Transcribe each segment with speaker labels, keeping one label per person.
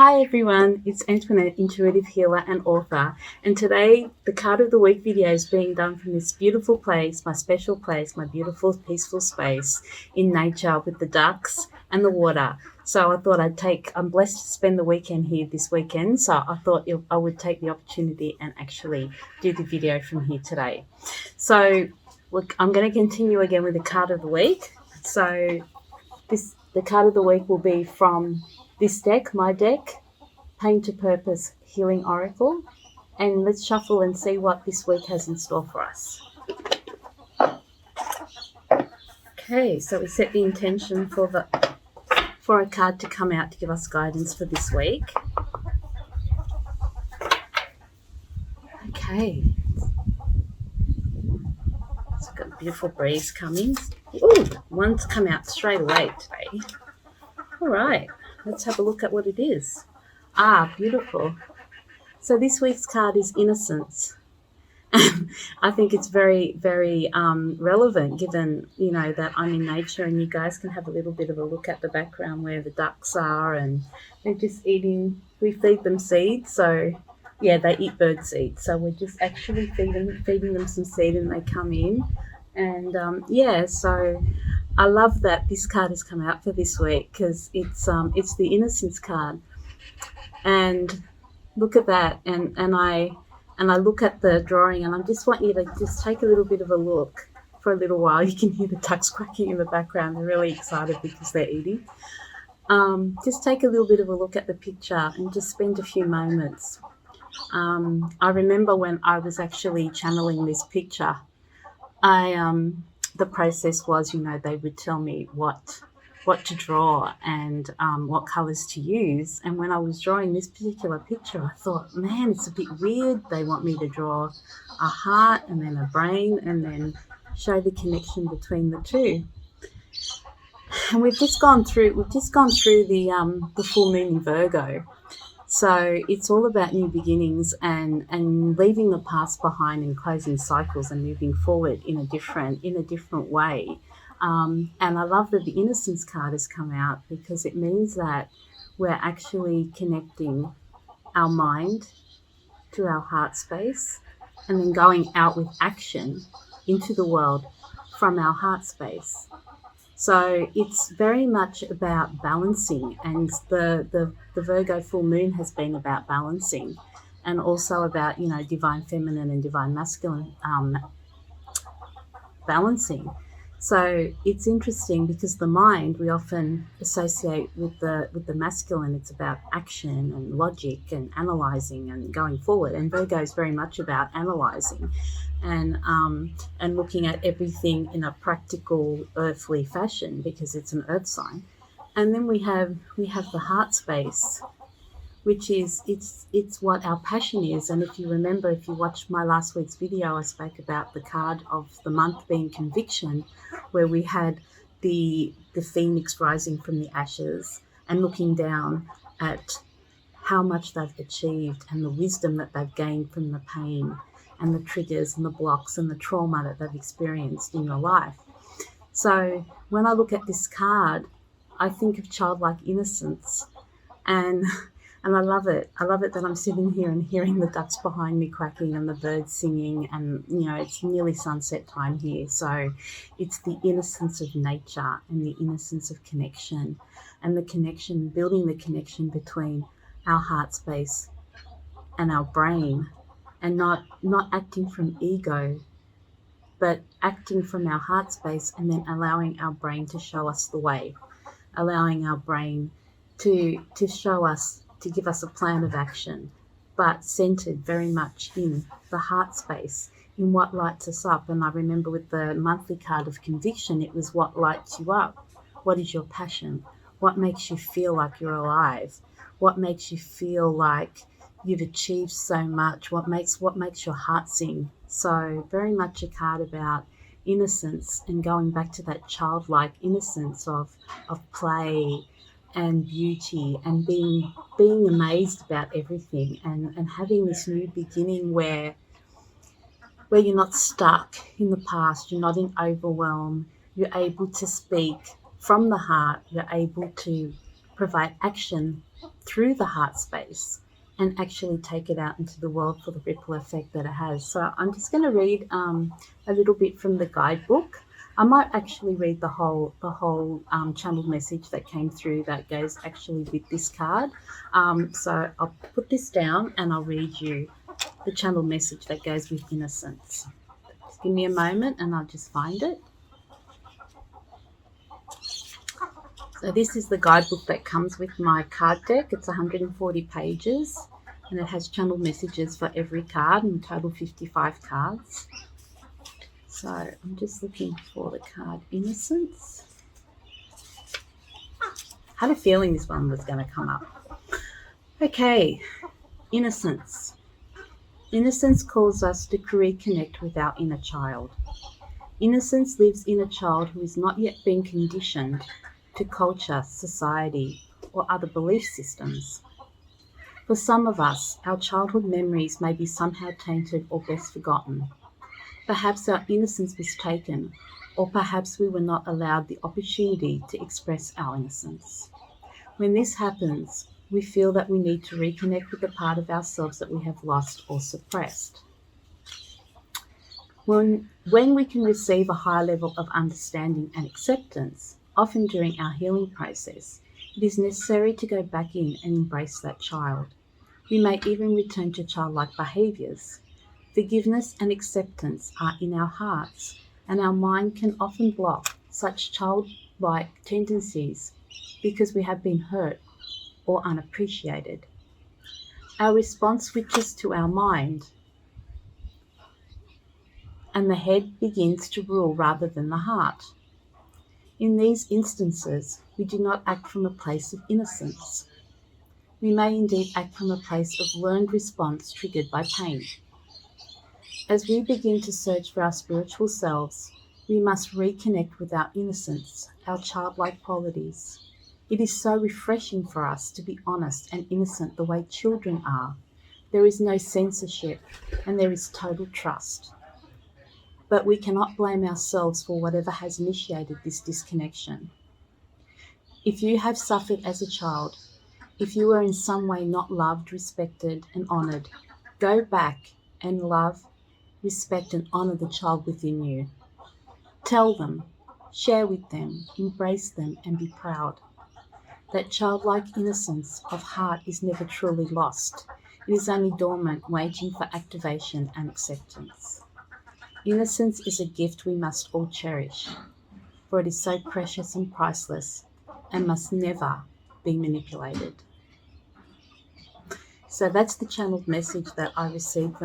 Speaker 1: Hi everyone, it's Antoinette, intuitive healer and author, and today the card of the week video is being done from this beautiful place, my special place, my beautiful peaceful space in nature with the ducks and the water. So I thought I'm blessed to spend the weekend here this weekend, so I thought I would take the opportunity and actually do the video from here today. So look, I'm going to continue again with the card of the week. So the card of the week will be from this deck, my deck, Pain to Purpose Healing Oracle, and let's shuffle and see what this week has in store for us. Okay, so we set the intention for a card to come out to give us guidance for this week. Okay, so we've got a beautiful breeze coming. Ooh, one's come out straight away today. All right, let's have a look at what it is. Ah, beautiful. So this week's card is Innocence. I think it's very, very relevant given, that I'm in nature, and you guys can have a little bit of a look at the background where the ducks are, and they're just eating. We feed them seeds, so yeah, they eat bird seed. So we're just actually feeding them some seed, and they come in. And so I love that this card has come out for this week because it's the Innocence card, and look at that, and I look at the drawing, and I just want you to just take a little bit of a look for a little while. You can hear the ducks quacking in the background. They're really excited because they're eating. Just take a little bit of a look at the picture and just spend a few moments. I remember when I was actually channeling this picture, the process was, they would tell me what to draw and what colours to use. And when I was drawing this particular picture, I thought, man, it's a bit weird. They want me to draw a heart and then a brain and then show the connection between the two. And we've just gone through the full moon in Virgo. So it's all about new beginnings and leaving the past behind and closing cycles and moving forward in a different way. And I love that the Innocence card has come out because it means that we're actually connecting our mind to our heart space and then going out with action into the world from our heart space. So it's very much about balancing, and the Virgo full moon has been about balancing, and also about, divine feminine and divine masculine balancing. So it's interesting because the mind we often associate with the masculine. It's about action and logic and analysing and going forward. And Virgo is very much about analysing and looking at everything in a practical, earthly fashion because it's an earth sign. And then we have the heart space, which is it's what our passion is. And if you remember, if you watched my last week's video, I spoke about the card of the month being Conviction, where we had the phoenix rising from the ashes and looking down at how much they've achieved and the wisdom that they've gained from the pain and the triggers and the blocks and the trauma that they've experienced in your life. So when I look at this card, I think of childlike innocence, and I love it. I love it that I'm sitting here and hearing the ducks behind me quacking and the birds singing, and it's nearly sunset time here. So it's the innocence of nature and the innocence of connection, and the connection, building the connection between our heart space and our brain, and not acting from ego, but acting from our heart space, and then allowing our brain to show us the way, allowing our brain to show us, to give us a plan of action, but centered very much in the heart space, in what lights us up. And I remember with the monthly card of Conviction, it was what lights you up. What is your passion? What makes you feel like you're alive? What makes you feel like you've achieved so much? What makes your heart sing? So very much a card about innocence and going back to that childlike innocence of play and beauty and being amazed about everything, and having this new beginning where you're not stuck in the past, you're not in overwhelm, you're able to speak from the heart, you're able to provide action through the heart space and actually take it out into the world for the ripple effect that it has. So I'm just going to read a little bit from the guidebook. I might actually read the whole channeled message that came through that goes actually with this card. So I'll put this down and I'll read you the channeled message that goes with innocence. Just give me a moment and I'll just find it. So this is the guidebook that comes with my card deck. It's 140 pages and it has channeled messages for every card, in total 55 cards. So I'm just looking for the card Innocence. I had a feeling this one was going to come up. Okay, innocence. Innocence calls us to reconnect with our inner child. Innocence lives in a child who has not yet been conditioned to culture, society, or other belief systems. For some of us, our childhood memories may be somehow tainted or best forgotten. Perhaps our innocence was taken, or perhaps we were not allowed the opportunity to express our innocence. When this happens, we feel that we need to reconnect with the part of ourselves that we have lost or suppressed. When we can receive a higher level of understanding and acceptance, often during our healing process, it is necessary to go back in and embrace that child. We may even return to childlike behaviours. Forgiveness and acceptance are in our hearts, and our mind can often block such childlike tendencies because we have been hurt or unappreciated. Our response switches to our mind, and the head begins to rule rather than the heart. In these instances, we do not act from a place of innocence. We may indeed act from a place of learned response triggered by pain. As we begin to search for our spiritual selves, we must reconnect with our innocence, our childlike qualities. It is so refreshing for us to be honest and innocent the way children are. There is no censorship and there is total trust. But we cannot blame ourselves for whatever has initiated this disconnection. If you have suffered as a child, if you were in some way not loved, respected, and honoured, go back and love, respect, and honour the child within you. Tell them, share with them, embrace them, and be proud. That childlike innocence of heart is never truly lost. It is only dormant, waiting for activation and acceptance. Innocence is a gift we must all cherish, for it is so precious and priceless and must never be manipulated. So that's the channeled message that I received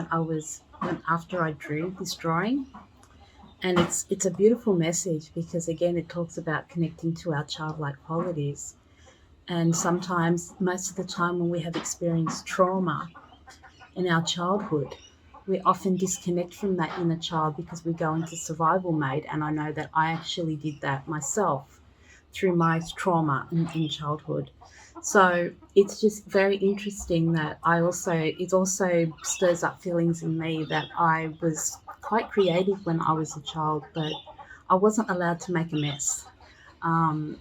Speaker 1: after I drew this drawing. And it's a beautiful message because, again, it talks about connecting to our childlike qualities. And sometimes, most of the time when we have experienced trauma in our childhood, we often disconnect from that inner child because we go into survival mode. And I know that I actually did that myself through my trauma in childhood. So it's just very interesting that it also stirs up feelings in me that I was quite creative when I was a child, but I wasn't allowed to make a mess. And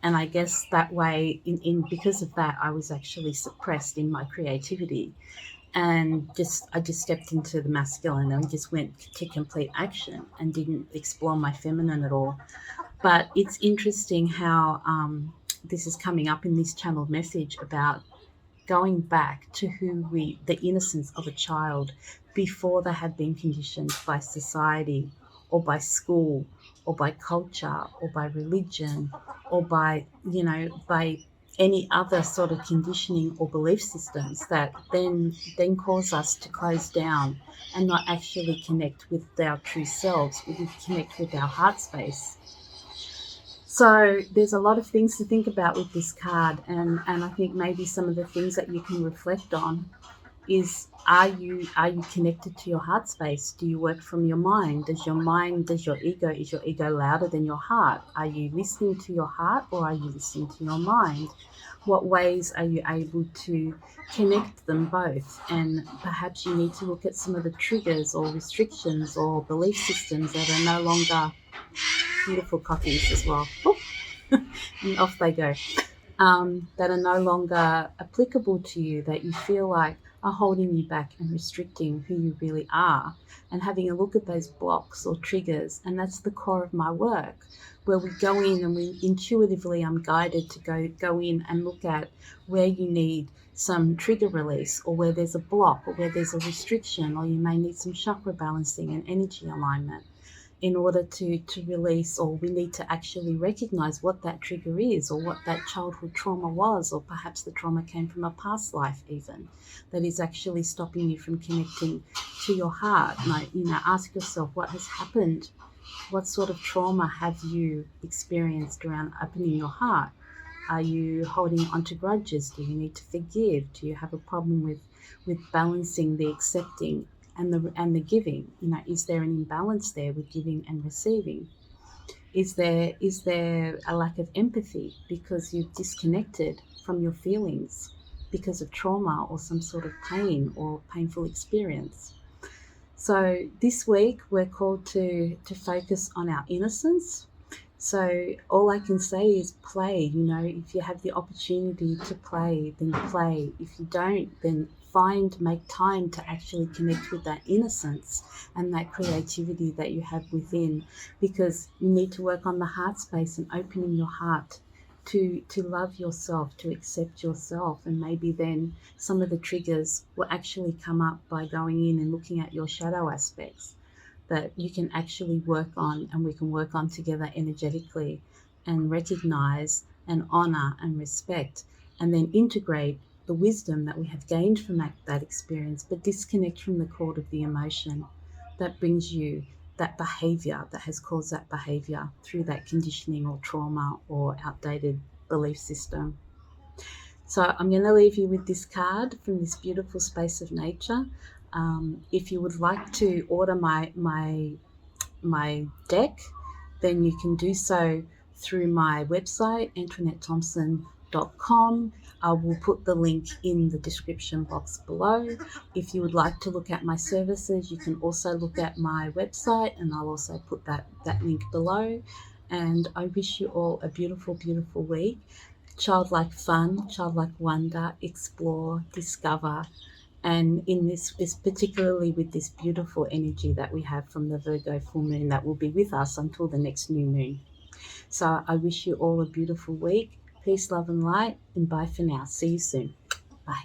Speaker 1: I guess that way, because of that, I was actually suppressed in my creativity. And I just stepped into the masculine and just went to complete action and didn't explore my feminine at all. But it's interesting how this is coming up in this channeled message about going back to the innocence of a child before they have been conditioned by society or by school or by culture or by religion or by any other sort of conditioning or belief systems that then cause us to close down and not actually connect with our true selves, we connect with our heart space. So there's a lot of things to think about with this card, and I think maybe some of the things that you can reflect on is, are you connected to your heart space? Do you work from your mind? Is your ego louder than your heart? Are you listening to your heart or are you listening to your mind? What ways are you able to connect them both? And perhaps you need to look at some of the triggers or restrictions or belief systems that are no longer beautiful copies as well. And off they go. that are no longer applicable to you, that you feel like are holding you back and restricting who you really are, and having a look at those blocks or triggers. And that's the core of my work, where we go in and we intuitively, I'm guided to go in and look at where you need some trigger release, or where there's a block, or where there's a restriction, or you may need some chakra balancing and energy alignment in order to release, or we need to actually recognize what that trigger is, or what that childhood trauma was, or perhaps the trauma came from a past life even, that is actually stopping you from connecting to your heart. Like, ask yourself, what has happened? What sort of trauma have you experienced around opening your heart? Are you holding onto grudges? Do you need to forgive? Do you have a problem with balancing the accepting and the giving? Is there an imbalance there with giving and receiving? Is there a lack of empathy because you've disconnected from your feelings because of trauma or some sort of pain or painful experience? So this week we're called to focus on our innocence. So all I can say is play. If you have the opportunity to play, then play. If you don't, then make time to actually connect with that innocence and that creativity that you have within, because you need to work on the heart space and opening your heart to love yourself, to accept yourself. And maybe then some of the triggers will actually come up by going in and looking at your shadow aspects that you can actually work on, and we can work on together energetically, and recognize and honor and respect, and then integrate the wisdom that we have gained from that experience, but disconnect from the cord of the emotion that brings you that behavior, that has caused that behavior through that conditioning or trauma or outdated belief system. So I'm going to leave you with this card from this beautiful space of nature. If you would like to order my deck, then you can do so through my website, AntoinetteThompson.com. I will put the link in the description box below. If you would like to look at my services, you can also look at my website, and I'll also put that link below. And I wish you all a beautiful, beautiful week. Childlike fun, childlike wonder, explore, discover, and in this is particularly with this beautiful energy that we have from the Virgo full moon that will be with us until the next new moon. So I wish you all a beautiful week. Peace, love and light, and bye for now. See you soon. Bye.